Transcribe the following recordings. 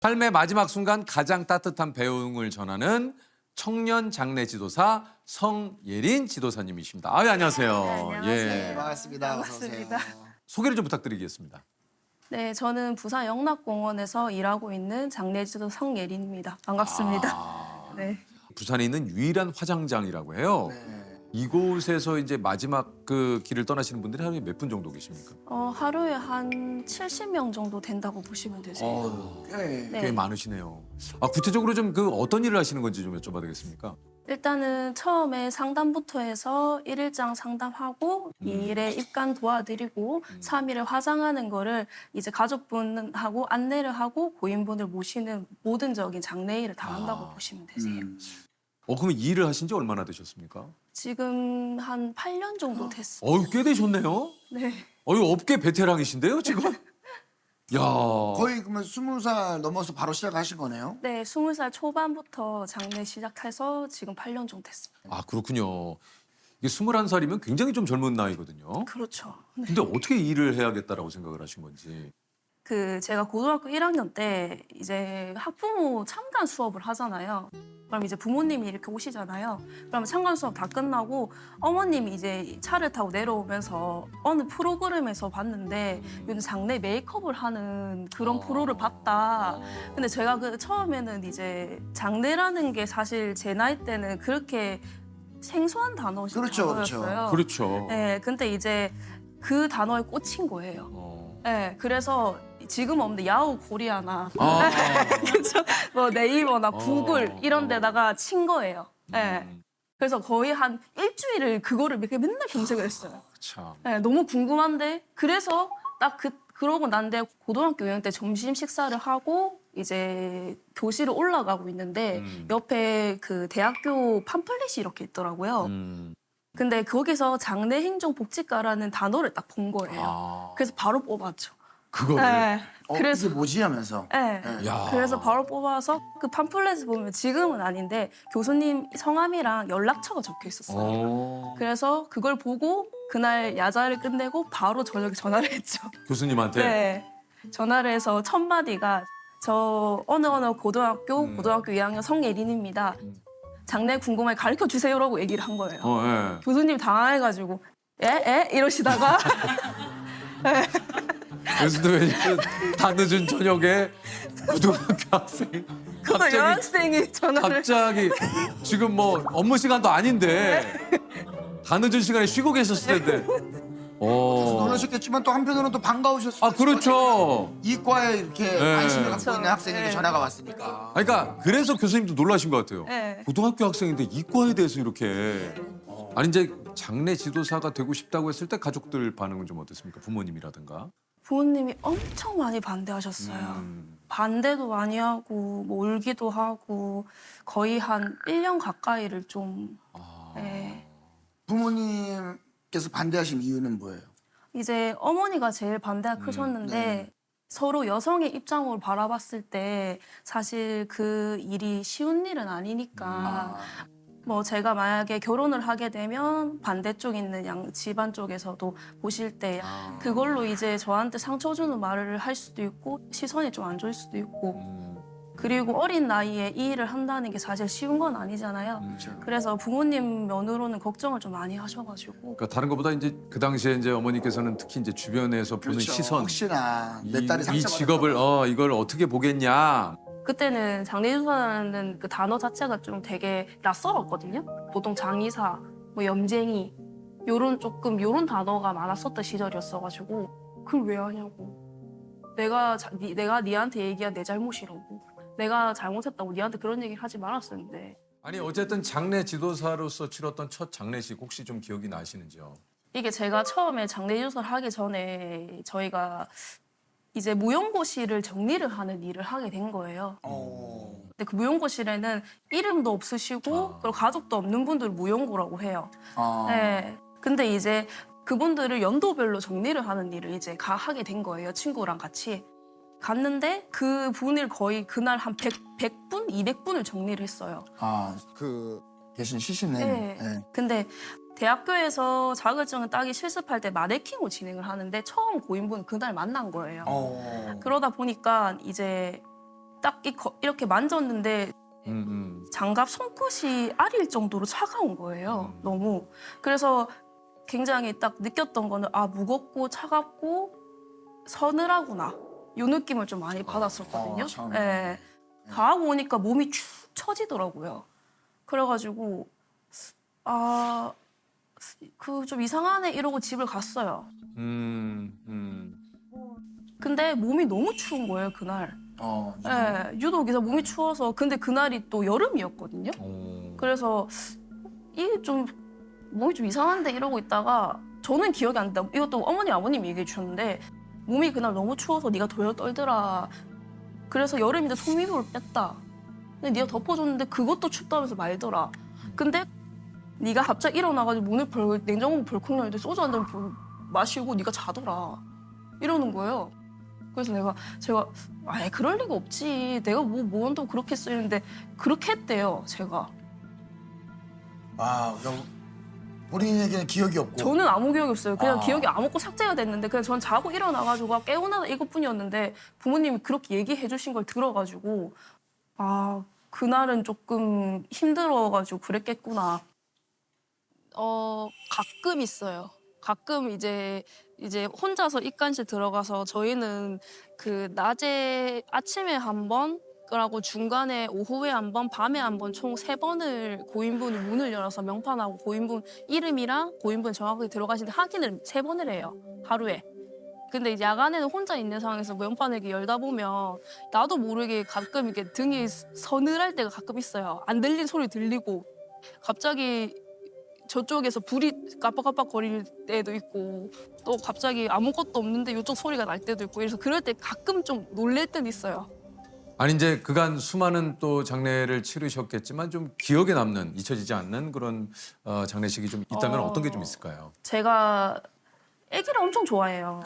삶의 마지막 순간 가장 따뜻한 배웅을 전하는 청년 장례 지도사 성예린 지도사님이십니다. 안녕하세요. 네, 안녕하세요. 예. 반갑습니다. 어서 오세요. 반갑습니다. 소개를 좀 부탁드리겠습니다. 네, 저는 부산 영락공원에서 일하고 있는 장례지도 성예린입니다. 반갑습니다. 아, 네. 부산에 있는 유일한 화장장이라고 해요. 네. 이곳에서 이제 마지막 그 길을 떠나시는 분들이 하루에 몇 분 정도 계십니까? 하루에 한 70명 정도 된다고 보시면 되세요. 꽤. 네. 꽤 많으시네요. 구체적으로 좀 그 어떤 일을 하시는 건지 좀 여쭤봐도 되겠습니까? 일단은 처음에 상담부터 해서 1일장 상담하고 2일에 입간 도와드리고 3일에 화장하는 거를 이제 가족분하고 안내를 하고 고인분을 모시는 모든적인 장례 일을 다 한다고 보시면 되세요. 그러면 이 일을 하신 지 얼마나 되셨습니까? 지금 한 8년 정도 됐어요. 꽤 되셨네요. 네. 업계 베테랑이신데요, 지금? 야. 거의 그러면 20살 넘어서 바로 시작하신 거네요? 네, 20살 초반부터 장례 시작해서 지금 8년 정도 됐습니다. 그렇군요. 이게 21살이면 굉장히 좀 젊은 나이거든요. 그렇죠. 네. 근데 어떻게 이 일을 해야겠다라고 생각을 하신 건지. 제가 고등학교 1학년 때 이제 학부모 참관 수업을 하잖아요. 그럼 이제 부모님이 이렇게 오시잖아요. 그러면 참관 수업 다 끝나고 어머님이 이제 차를 타고 내려오면서 어느 프로그램에서 봤는데 요즘 장례 메이크업을 하는 그런 프로를 봤다. 근데 제가 처음에는 이제 장례라는 게 사실 제 나이 때는 그렇게 생소한 단어였어요. 그렇죠. 네, 근데 이제 그 단어에 꽂힌 거예요. 네, 그래서 지금 없는데 야후 코리아나 그쵸? 뭐 네이버나 구글 이런 데다가 친 거예요. 네. 그래서 거의 한 일주일을 그거를 맨날 검색을 했어요. 참. 네, 너무 궁금한데 그래서 딱 그러고 난 뒤에 고등학교 6학년 때 점심 식사를 하고 이제 교실을 올라가고 있는데 옆에 그 대학교 팜플렛이 이렇게 있더라고요. 근데 거기서 장례행정복지과라는 단어를 딱 본 거예요. 그래서 바로 뽑았죠. 그거를. 네. 그래서 이게 뭐지 하면서. 네. 야. 그래서 바로 뽑아서 그 팜플렛을 보면 지금은 아닌데 교수님 성함이랑 연락처가 적혀 있었어요. 그래서 그걸 보고 그날 야자를 끝내고 바로 저녁에 전화를 했죠. 교수님한테. 네. 전화를 해서 첫 마디가 저 어느 고등학교 2학년 성예린입니다. 장례 궁금해 가르쳐 주세요라고 얘기를 한 거예요. 예. 교수님 당황해가지고 에? 이러시다가 교수님 다 늦은 저녁에 고등학교 학생 또 여학생이 전화를 갑자기 지금 뭐 업무 시간도 아닌데 다 늦은 시간에 쉬고 계셨을 텐데. 놀라셨겠지만 또 한편으로는 또 반가우셨어요. 그렇죠. 이과에 이렇게 네. 관심을 갖고 있는 그렇죠. 학생에게 네. 전화가 왔으니까. 그러니까 그래서 교수님도 놀라신 것 같아요. 네. 고등학교 학생인데 이과에 대해서 이렇게. 아니 이제 장례 지도사가 되고 싶다고 했을 때 가족들 반응은 좀 어땠습니까? 부모님이라든가. 부모님이 엄청 많이 반대하셨어요. 반대도 많이 하고 뭐 울기도 하고 거의 한 1년 가까이를 좀 네. 부모님께서 반대하신 이유는 뭐예요? 이제 어머니가 제일 반대가 크셨는데 네. 서로 여성의 입장으로 바라봤을 때 사실 그 일이 쉬운 일은 아니니까 뭐 제가 만약에 결혼을 하게 되면 반대쪽 있는 집안 쪽에서도 보실 때 그걸로 이제 저한테 상처 주는 말을 할 수도 있고 시선이 좀 안 좋을 수도 있고 그리고 어린 나이에 이 일을 한다는 게 사실 쉬운 건 아니잖아요. 그래서 부모님 면으로는 걱정을 좀 많이 하셔가지고 그러니까 다른 것보다 이제 그 당시에 이제 어머니께서는 특히 이제 주변에서 보는 그렇죠. 시선, 혹시나 내 딸이 이 상처받을까 직업을 봐. 이걸 어떻게 보겠냐. 그때는 장례주사라는 그 단어 자체가 좀 되게 낯설었거든요. 보통 장의사, 뭐 염쟁이 요런 단어가 많았었던 시절이었어가지고 그걸 왜 하냐고. 내가 니한테 얘기한 내 잘못이라고. 내가 잘못했다고 니한테 그런 얘기를 하지 말았었는데 아니 어쨌든 장례 지도사로서 치렀던 첫 장례식 혹시 좀 기억이 나시는지요? 이게 제가 처음에 장례주사를 하기 전에 저희가 이제 무용고시를 정리를 하는 일을 하게 된 거예요. 근데 그 무용고실에는 이름도 없으시고 그리고 가족도 없는 분들 무용고라고 해요. 네. 근데 이제 그분들을 연도별로 정리를 하는 일을 이제 하게 된 거예요. 친구랑 같이. 갔는데 그 분을 거의 그날 한 100분, 200분을 정리를 했어요. 그 계신 시신에. 네. 네. 근데 대학교에서 자격증을 따기 실습할 때 마네킹으로 진행을 하는데 처음 고인분 그날 만난 거예요. 그러다 보니까 이제 딱 이렇게 만졌는데 장갑 손끝이 아릴 정도로 차가운 거예요. 너무. 그래서 굉장히 딱 느꼈던 거는 아 무겁고 차갑고 서늘하구나. 이 느낌을 좀 많이 받았었거든요. 참. 예. 다 하고 오니까 몸이 축 처지더라고요. 그래가지고 아 그 좀 이상하네 이러고 집을 갔어요. 근데 몸이 너무 추운 거예요 그날. 예, 유독 그래서 몸이 추워서 근데 그날이 또 여름이었거든요. 그래서 이게 좀 몸이 좀 이상한데 이러고 있다가 저는 기억이 안 난다. 이것도 어머니 아버님이 얘기해 주셨는데 몸이 그날 너무 추워서 네가 덜덜 떨더라. 그래서 여름인데 속미도를 뺐다. 근데 네가 덮어줬는데 그것도 춥다면서 말더라. 근데 네가 갑자기 일어나가지고 냉장고 벌컥 열는데 소주 한 잔 마시고 네가 자더라. 이러는 거예요. 그래서 제가 아예 그럴 리가 없지. 내가 뭐 한다고 그렇게 쓰는데 그렇게 했대요. 제가. 그럼 본인에게는 기억이 없고. 저는 아무 기억이 없어요. 그냥 기억이 아무것도 삭제가 됐는데 그냥 전 자고 일어나가지고 깨우나 이것뿐이었는데 부모님이 그렇게 얘기해 주신 걸 들어가지고 그날은 조금 힘들어가지고 그랬겠구나. 가끔 있어요. 가끔 이제 혼자서 입간실 들어가서 저희는 그 낮에 아침에 한 번, 그러고 중간에 오후에 한 번, 밤에 한 번 총 3번을 고인분이 문을 열어서 명판하고 고인분 이름이랑 고인분 정확하게 들어가시는데 확인을 3번을 해요. 하루에. 근데 야간에는 혼자 있는 상황에서 명판을 이렇게 열다 보면 나도 모르게 가끔 이렇게 등이 서늘할 때가 가끔 있어요. 안 들린 소리 들리고 갑자기 저쪽에서 불이 깜빡깜빡거릴 때도 있고 또 갑자기 아무것도 없는데 이쪽 소리가 날 때도 있고 그래서 그럴 때 가끔 좀 놀랄 때도 있어요. 아니 이제 그간 수많은 또 장례를 치르셨겠지만 좀 기억에 남는 잊혀지지 않는 그런 장례식이 좀 있다면 어떤 게 좀 있을까요? 제가 아기를 엄청 좋아해요.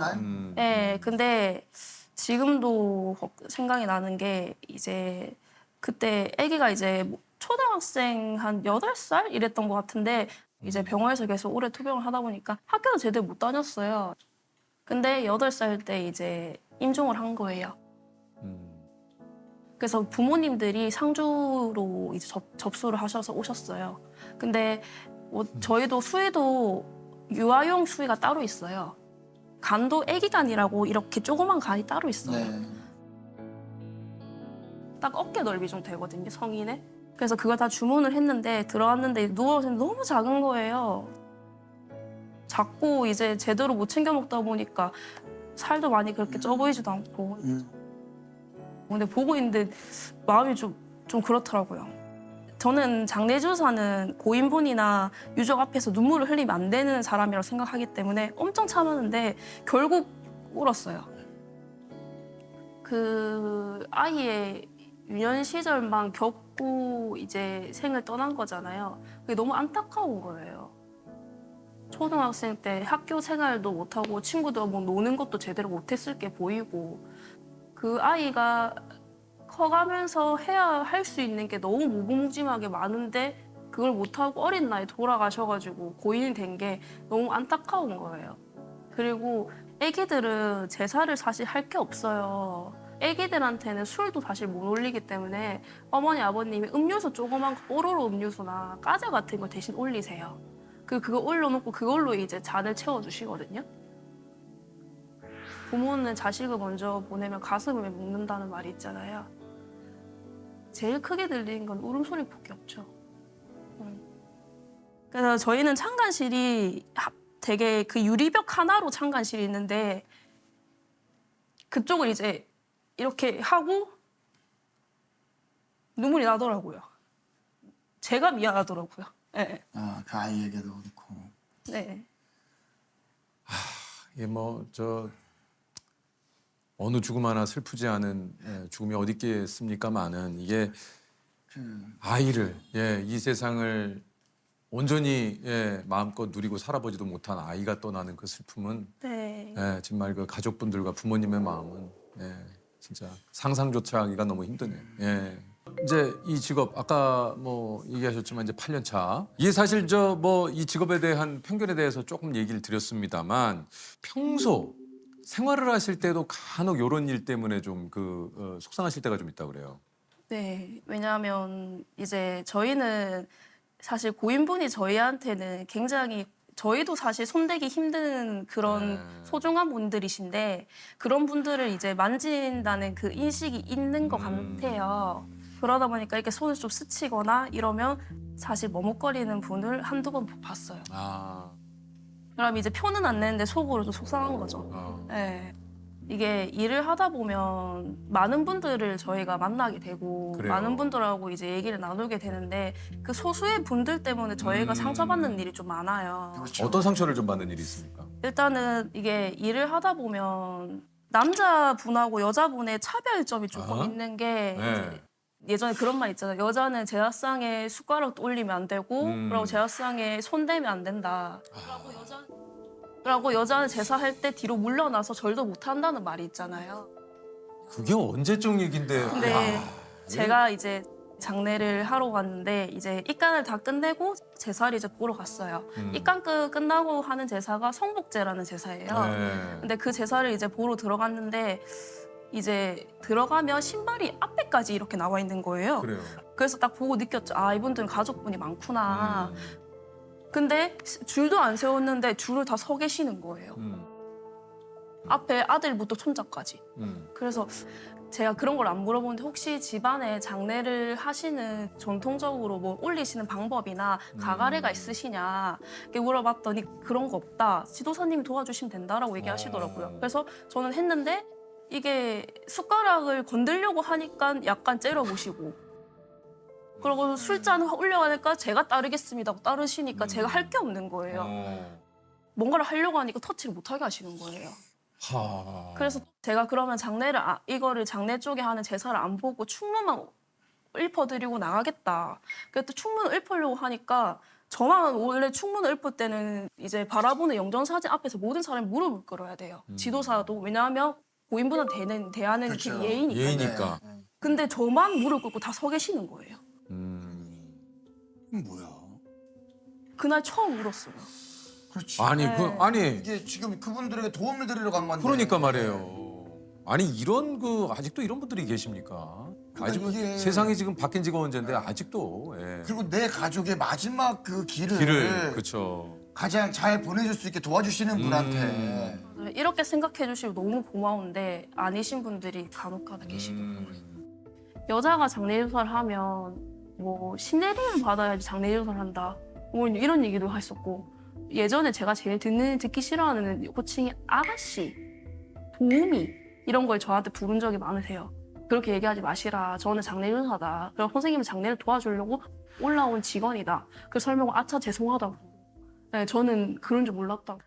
네, 근데 지금도 생각이 나는 게 이제 그때 아기가 이제 초등학생 한 8살 이랬던 것 같은데 이제 병원에서 계속 오래 투병을 하다 보니까 학교도 제대로 못 다녔어요. 근데 8살 때 이제 임종을 한 거예요. 그래서 부모님들이 상주로 이제 접수를 하셔서 오셨어요. 근데 저희도 수의도 유아용 수의가 따로 있어요. 간도 아기간이라고 이렇게 조그만 간이 따로 있어요. 네. 딱 어깨 넓이 좀 되거든요, 성인의. 그래서 그걸 다 주문을 했는데 들어왔는데 누워서 너무 작은 거예요. 작고 이제 제대로 못 챙겨 먹다 보니까 살도 많이 그렇게 쪄 보이지도 않고. 근데 보고 있는데 마음이 좀 그렇더라고요. 저는 장례주사는 고인분이나 유족 앞에서 눈물을 흘리면 안 되는 사람이라고 생각하기 때문에 엄청 참았는데 결국 울었어요. 그 아이의 유년 시절만 겪고 이제 생을 떠난 거잖아요. 그게 너무 안타까운 거예요. 초등학생 때 학교 생활도 못하고 친구들과 뭐 노는 것도 제대로 못했을 게 보이고 그 아이가 커가면서 할 수 있는 게 너무 무궁무진하게 많은데 그걸 못하고 어린 나이에 돌아가셔가지고 고인이 된 게 너무 안타까운 거예요. 그리고 애기들은 제사를 사실 할 게 없어요. 애기들한테는 술도 사실 못 올리기 때문에 어머니 아버님이 음료수 조그만 거, 뽀로로 음료수나 과자 같은 거 대신 올리세요. 그거 올려놓고 그걸로 이제 잔을 채워주시거든요. 부모는 자식을 먼저 보내면 가슴을 묶는다는 말이 있잖아요. 제일 크게 들리는 건 울음소리밖에 없죠. 그래서 저희는 창간실이 되게 그 유리벽 하나로 창간실이 있는데 그쪽을 이제 이렇게 하고 눈물이 나더라고요. 제가 미안하더라고요. 네. 그 아이에게도 그렇고. 네. 이게 어느 죽음 하나 슬프지 않은 죽음이 어디 있겠습니까마는 이게 아이를 이 세상을 온전히 마음껏 누리고 살아보지도 못한 아이가 떠나는 그 슬픔은 네. 정말 그 가족분들과 부모님의 마음은 진짜 상상조차 하기가 너무 힘드네요. 이제 이 직업 아까 얘기하셨지만 이제 8년 차. 이게 사실 이 직업에 대한 편견에 대해서 조금 얘기를 드렸습니다만 평소 생활을 하실 때도 간혹 이런 일 때문에 좀 속상하실 때가 좀 있다 그래요. 네, 왜냐하면 이제 저희는 사실 고인분이 저희한테는 굉장히 저희도 사실 손대기 힘든 그런 네. 소중한 분들이신데 그런 분들을 이제 만진다는 그 인식이 있는 것 같아요. 그러다 보니까 이렇게 손을 좀 스치거나 이러면 사실 머뭇거리는 분을 한두 번 봤어요. 아, 그럼 이제 표는 안 내는데 속으로 좀 속상한 거죠. 네. 이게 일을 하다 보면 많은 분들을 저희가 만나게 되고 그래요. 많은 분들하고 이제 얘기를 나누게 되는데 그 소수의 분들 때문에 저희가 상처받는 일이 좀 많아요. 그렇죠. 어떤 상처를 좀 받는 일이 있습니까? 일단은 이게 일을 하다 보면 남자분하고 여자분의 차별점이 조금 아? 있는 게 네. 이제 예전에 그런 말 있잖아요. 여자는 제사상에 숟가락 올리면 안 되고 그리고 제사상에 손 대면 안 된다. 그리고 여자는 제사할 때 뒤로 물러나서 절도 못 한다는 말이 있잖아요. 그게 언제적 얘긴데. 근데 야, 제가 이제 장례를 하러 갔는데 이제 입간을 다 끝내고 제사를 이제 보러 갔어요. 입간 끝나고 하는 제사가 성복제라는 제사예요. 네. 근데 그 제사를 이제 보러 들어갔는데 이제 들어가면 신발이 앞에까지 이렇게 나와 있는 거예요. 그래요. 그래서 딱 보고 느꼈죠. 아, 이분들은 가족분이 많구나. 음. 근데 줄도 안 세웠는데 줄을 다 서 계시는 거예요. 앞에 아들부터 손자까지. 그래서 제가 그런 걸 안 물어보는데 혹시 집안에 장례를 하시는 전통적으로 뭐 올리시는 방법이나 가가래가 있으시냐 이렇게 물어봤더니 그런 거 없다. 지도사님이 도와주시면 된다라고 얘기하시더라고요. 그래서 저는 했는데 이게 숟가락을 건들려고 하니까 약간 째려보시고 그리고 술잔 올려가니까 제가 따르겠습니다 하고 따르시니까 제가 할 게 없는 거예요. 뭔가를 하려고 하니까 터치를 못하게 하시는 거예요. 하. 그래서 제가 그러면 이거를 장례 쪽에 하는 제사를 안 보고 충무만 읊어드리고 나가겠다. 그래서 충문을 읊으려고 하니까 저만 원래 충문을 읊을 때는 이제 바라보는 영정사진 앞에서 모든 사람이 무릎을 꿇어야 돼요. 지도사도. 왜냐하면 고인분한테 대하는 그렇죠. 그 예의니까. 예의니까. 근데 저만 무릎 꿇고 다 서 계시는 거예요. 뭐야? 그날 처음 울었어요. 그렇지. 아니 네. 아니 이게 지금 그분들에게 도움을 드리러 간 건데. 그러니까 말이에요. 아니 이런 아직도 이런 분들이 계십니까? 그러니까 아직은 이게- 세상이 지금 바뀐 지가 언젠데 아직도 예. 그리고 내 가족의 마지막 그 길을 그렇죠. 가장 잘 보내줄 수 있게 도와주시는 분한테. 이렇게 생각해 주시고 너무 고마운데 아니신 분들이 간혹가다 계시더라고요. 여자가 장례유서를 하면 뭐 신내림을 받아야지 장례유서를 한다. 뭐 이런 얘기도 했었고 예전에 제가 제일 듣기 싫어하는 호칭이 아가씨, 도우미 이런 걸 저한테 부른 적이 많으세요. 그렇게 얘기하지 마시라. 저는 장례유서다. 그리고 선생님은 장례를 도와주려고 올라온 직원이다. 그래서 설명을 아차 죄송하다고. 네, 저는 그런 줄 몰랐다고.